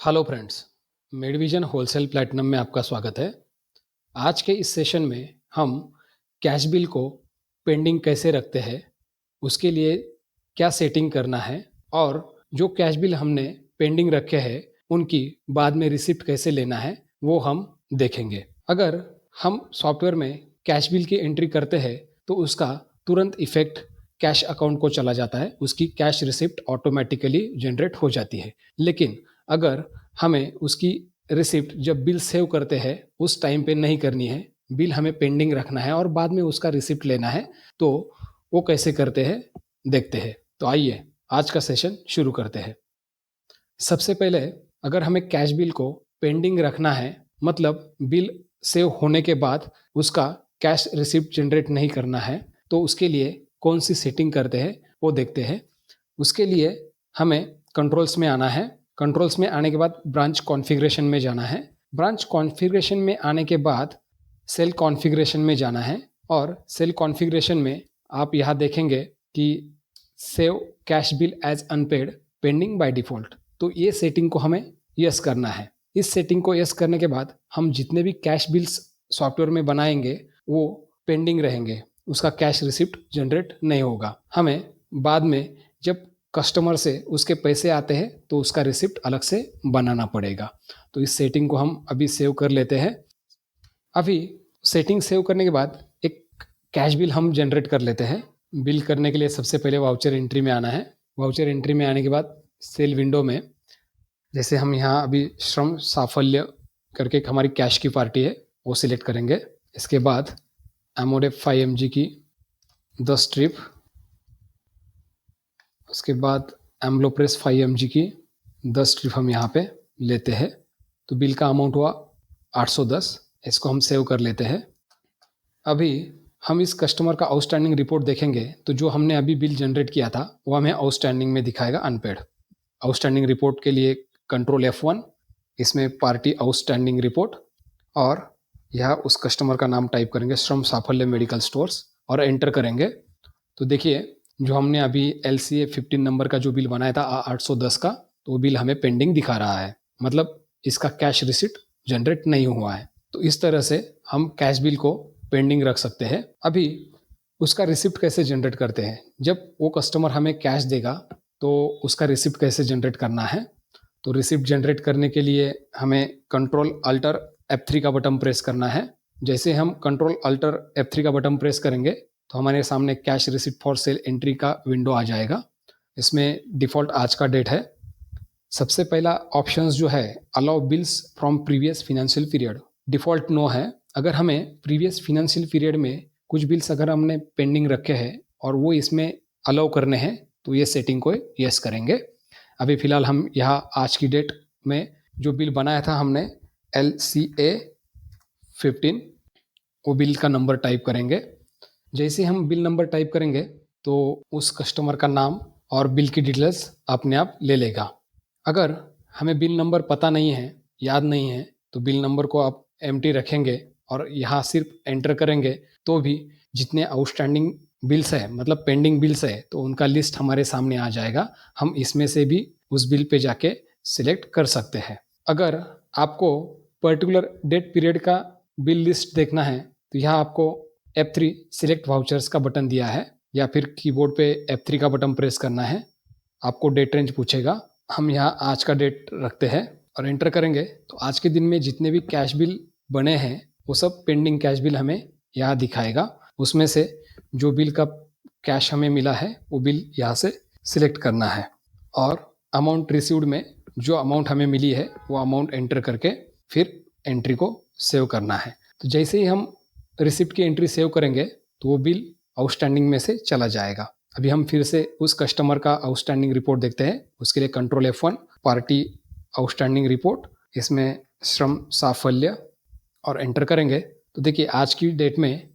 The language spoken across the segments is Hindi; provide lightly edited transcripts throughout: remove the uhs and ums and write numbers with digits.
हेलो फ्रेंड्स, मेडविजन होलसेल प्लैटिनम में आपका स्वागत है। आज के इस सेशन में हम कैश बिल को पेंडिंग कैसे रखते हैं, उसके लिए क्या सेटिंग करना है और जो कैश बिल हमने पेंडिंग रखे हैं उनकी बाद में रिसिप्ट कैसे लेना है वो हम देखेंगे। अगर हम सॉफ्टवेयर में कैश बिल की एंट्री करते हैं तो उसका तुरंत इफेक्ट कैश अकाउंट को चला जाता है, उसकी कैश रिसिप्ट ऑटोमेटिकली जनरेट हो जाती है। लेकिन अगर हमें उसकी रिसिप्ट जब बिल सेव करते हैं उस टाइम पे नहीं करनी है, बिल हमें पेंडिंग रखना है और बाद में उसका रिसिप्ट लेना है, तो वो कैसे करते हैं देखते हैं। तो आइए आज का सेशन शुरू करते हैं। सबसे पहले अगर हमें कैश बिल को पेंडिंग रखना है, मतलब बिल सेव होने के बाद उसका कैश रिसिप्ट जनरेट नहीं करना है, तो उसके लिए कौन सी सेटिंग करते हैं वो देखते हैं। उसके लिए हमें कंट्रोल्स में आना है। कंट्रोल्स में आने के बाद ब्रांच कॉन्फ़िगरेशन में जाना है। ब्रांच कॉन्फ़िगरेशन में आने के बाद सेल कॉन्फ़िगरेशन में जाना है और सेल कॉन्फ़िगरेशन में आप यहाँ देखेंगे कि save cash bill as unpaid pending by default, तो ये सेटिंग को हमें यस करना है। इस सेटिंग को यस करने के बाद हम जितने भी कैश बिल्स सॉफ्टवेयर में बनाएंगे वो पेंडिंग रहेंगे, उसका कैश रिसिप्ट जनरेट नहीं होगा। हमें बाद में जब कस्टमर से उसके पैसे आते हैं तो उसका रिसिप्ट अलग से बनाना पड़ेगा। तो इस सेटिंग को हम अभी सेव कर लेते हैं। अभी सेटिंग सेव करने के बाद एक कैश बिल हम जनरेट कर लेते हैं। बिल करने के लिए सबसे पहले वाउचर एंट्री में आना है। वाउचर एंट्री में आने के बाद सेल विंडो में जैसे हम यहाँ अभी श्रम साफल्य करके एक हमारी कैश की पार्टी है वो सिलेक्ट करेंगे। इसके बाद एमोडेफ 5 mg की 10 स्ट्रिप, उसके बाद एम्ब्लोप्रेस 5 mg की 10 स्ट्रिप हम यहाँ पे लेते हैं। तो बिल का अमाउंट हुआ 810। इसको हम सेव कर लेते हैं। अभी हम इस कस्टमर का आउटस्टैंडिंग रिपोर्ट देखेंगे तो जो हमने अभी बिल जनरेट किया था वो हमें आउटस्टैंडिंग में दिखाएगा अनपेड। आउटस्टैंडिंग रिपोर्ट के लिए कंट्रोल F1, इसमें पार्टी आउटस्टैंडिंग रिपोर्ट, और यह उस कस्टमर का नाम टाइप करेंगे श्रम साफल्य मेडिकल स्टोर्स और एंटर करेंगे। तो देखिए जो हमने अभी LCA 15 नंबर का जो बिल बनाया था 810 का, तो वो बिल हमें पेंडिंग दिखा रहा है, मतलब इसका कैश रिसिप्ट जनरेट नहीं हुआ है। तो इस तरह से हम कैश बिल को पेंडिंग रख सकते हैं। अभी उसका रिसिप्ट कैसे जनरेट करते हैं, जब वो कस्टमर हमें कैश देगा तो उसका रिसिप्ट कैसे जनरेट करना है। तो रिसिप्ट जनरेट करने के लिए हमें कंट्रोल अल्टर F3 का बटन प्रेस करना है। जैसे हम कंट्रोल अल्टर F3 का बटन प्रेस करेंगे तो हमारे सामने cash receipt for sale entry का विंडो आ जाएगा। इसमें डिफ़ॉल्ट आज का डेट है। सबसे पहला ऑप्शंस जो है allow bills from previous financial period, default no है। अगर हमें प्रीवियस फिनेंशियल पीरियड में कुछ बिल्स अगर हमने पेंडिंग रखे हैं और वो इसमें अलाउ करने हैं तो ये सेटिंग को यस करेंगे। अभी फ़िलहाल हम यहाँ आज की डेट में जो बिल बनाया था हमने LCA 15, वो बिल का नंबर टाइप करेंगे। जैसे हम बिल नंबर टाइप करेंगे तो उस कस्टमर का नाम और बिल की डिटेल्स अपने आप ले लेगा। अगर हमें बिल नंबर पता नहीं है, याद नहीं है, तो बिल नंबर को आप एम्प्टी रखेंगे और यहाँ सिर्फ एंटर करेंगे तो भी जितने आउटस्टैंडिंग बिल्स है, मतलब पेंडिंग बिल्स है, तो उनका लिस्ट हमारे सामने आ जाएगा। हम इसमें से भी उस बिल पे जाके सिलेक्ट कर सकते हैं। अगर आपको पर्टिकुलर डेट पीरियड का बिल लिस्ट देखना है तो यहाँ आपको F3 सिलेक्ट वाउचर्स का बटन दिया है, या फिर कीबोर्ड पे F3 का बटन प्रेस करना है। आपको डेट रेंज पूछेगा, हम यहाँ आज का डेट रखते हैं और एंटर करेंगे तो आज के दिन में जितने भी कैश बिल बने हैं वो सब पेंडिंग कैश बिल हमें यहाँ दिखाएगा। उसमें से जो बिल का कैश हमें मिला है वो बिल यहाँ से सिलेक्ट करना है और अमाउंट रिसीव्ड में जो अमाउंट हमें मिली है वो अमाउंट एंटर करके फिर एंट्री को सेव करना है। तो जैसे ही हम रिसिप्ट की एंट्री सेव करेंगे तो वो बिल आउटस्टैंडिंग में से चला जाएगा। अभी हम फिर से उस कस्टमर का आउटस्टैंडिंग रिपोर्ट देखते हैं। उसके लिए control F1, party outstanding report, इसमें श्रम साफल्य और एंटर करेंगे तो देखिए आज की डेट में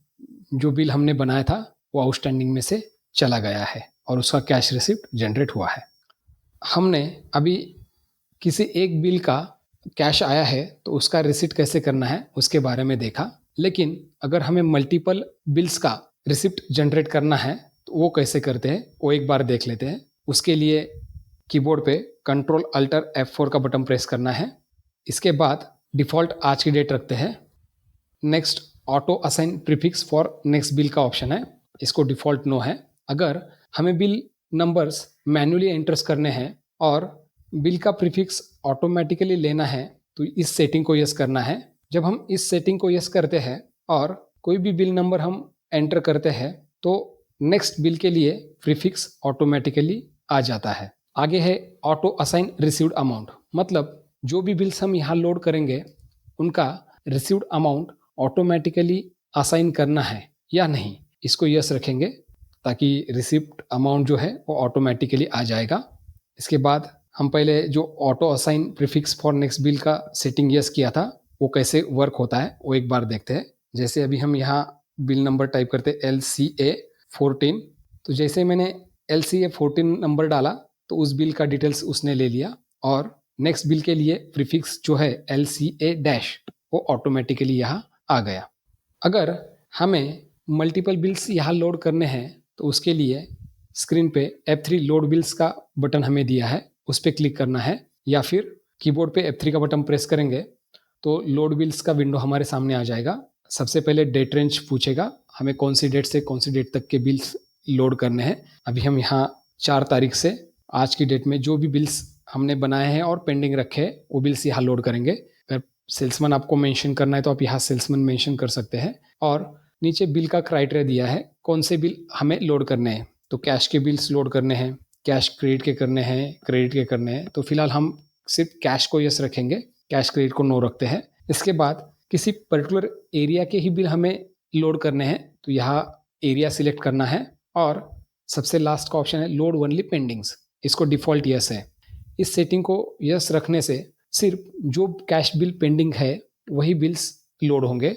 जो बिल हमने बनाया था वो आउटस्टैंडिंग में से चला गया है और उसका कैश रिसिप्ट जनरेट हुआ है। हमने अभी किसी एक बिल का कैश आया है तो उसका रिसिप्ट कैसे करना है उसके बारे में देखा, लेकिन अगर हमें मल्टीपल बिल्स का रिसिप्ट जनरेट करना है तो वो कैसे करते हैं वो एक बार देख लेते हैं। उसके लिए कीबोर्ड पे कंट्रोल अल्टर F4 का बटन प्रेस करना है। इसके बाद डिफ़ॉल्ट आज की डेट रखते हैं। Next auto assign prefix for next bill का ऑप्शन है, इसको डिफ़ॉल्ट नो है। अगर हमें बिल नंबर्स मैन्युअली एंटर्स करने हैं और बिल का प्रीफिक्स ऑटोमेटिकली लेना है तो इस सेटिंग को यस करना है। जब हम इस सेटिंग को यस करते हैं और कोई भी बिल नंबर हम एंटर करते हैं तो नेक्स्ट बिल के लिए प्रीफिक्स ऑटोमेटिकली आ जाता है। आगे है ऑटो असाइन रिसीव्ड अमाउंट, मतलब जो भी बिल्स हम यहाँ लोड करेंगे उनका रिसीव्ड अमाउंट ऑटोमेटिकली असाइन करना है या नहीं, इसको यस रखेंगे ताकि रिसिप्ट अमाउंट जो है वो ऑटोमेटिकली आ जाएगा। इसके बाद हम पहले जो auto assign prefix for next bill का सेटिंग यस किया था वो कैसे वर्क होता है वो एक बार देखते हैं। जैसे अभी हम यहाँ बिल नंबर टाइप करते LCA14, तो जैसे मैंने LCA14 नंबर डाला तो उस बिल का डिटेल्स उसने ले लिया और नेक्स्ट बिल के लिए प्रीफिक्स जो है LCA- वो ऑटोमेटिकली यहाँ आ गया। अगर हमें मल्टीपल बिल्स यहाँ लोड करने हैं तो उसके लिए स्क्रीन पे F3 लोड बिल्स का बटन हमें दिया है, उस पर क्लिक करना है या फिर कीबोर्ड पे F3 का बटन प्रेस करेंगे तो लोड बिल्स का विंडो हमारे सामने आ जाएगा। सबसे पहले डेट रेंज पूछेगा, हमें कौन सी डेट से कौन सी डेट तक के बिल्स लोड करने हैं। अभी हम यहाँ 4 तारीख से आज की डेट में जो भी बिल्स हमने बनाए हैं और पेंडिंग रखे हैं वो बिल्स यहाँ लोड करेंगे। अगर सेल्समैन आपको मेंशन करना है तो आप यहाँ सेल्समैन मेंशन कर सकते हैं। और नीचे बिल का क्राइटेरिया दिया है कौन से बिल हमें लोड करने हैं, तो कैश के बिल्स लोड करने हैं, कैश क्रेडिट के करने हैं, क्रेडिट के करने हैं। तो फिलहाल हम सिर्फ कैश को यस रखेंगे, कैश क्रेडिट को नो रखते हैं। इसके बाद किसी पर्टिकुलर एरिया के ही बिल हमें लोड करने हैं तो यहाँ एरिया सिलेक्ट करना है और सबसे लास्ट का ऑप्शन है लोड ओनली पेंडिंग्स, इसको डिफ़ॉल्ट यस है। इस सेटिंग को यस रखने से सिर्फ जो कैश बिल पेंडिंग है वही बिल्स लोड होंगे।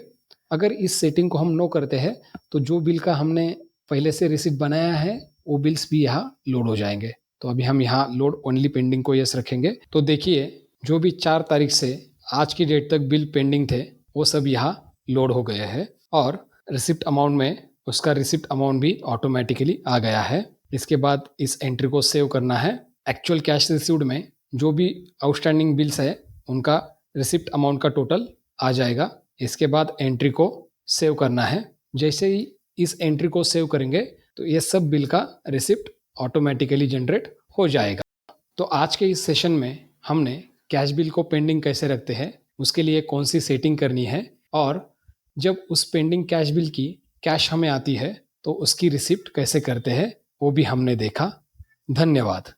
अगर इस सेटिंग को हम नो करते हैं तो जो बिल का हमने पहले से रिसीप्ट बनाया है वो बिल्स भी यहाँ लोड हो जाएंगे। तो अभी हम यहाँ लोड ओनली पेंडिंग को यस रखेंगे। तो देखिए जो भी 4 तारीख से आज की डेट तक बिल पेंडिंग थे वो सब यहाँ लोड हो गए हैं और रिसिप्ट अमाउंट में उसका रिसिप्ट अमाउंट भी ऑटोमेटिकली आ गया है। इसके बाद इस एंट्री को सेव करना है। एक्चुअल कैश रिसीव्ड में जो भी आउटस्टैंडिंग बिल्स है उनका रिसिप्ट अमाउंट का टोटल आ जाएगा। इसके बाद एंट्री को सेव करना है। जैसे ही इस एंट्री को सेव करेंगे तो ये सब बिल का रिसिप्ट ऑटोमेटिकली जनरेट हो जाएगा। तो आज के इस सेशन में हमने कैश बिल को पेंडिंग कैसे रखते हैं, उसके लिए कौन सी सेटिंग करनी है और जब उस पेंडिंग कैश बिल की कैश हमें आती है तो उसकी रिसिप्ट कैसे करते हैं वो भी हमने देखा। धन्यवाद।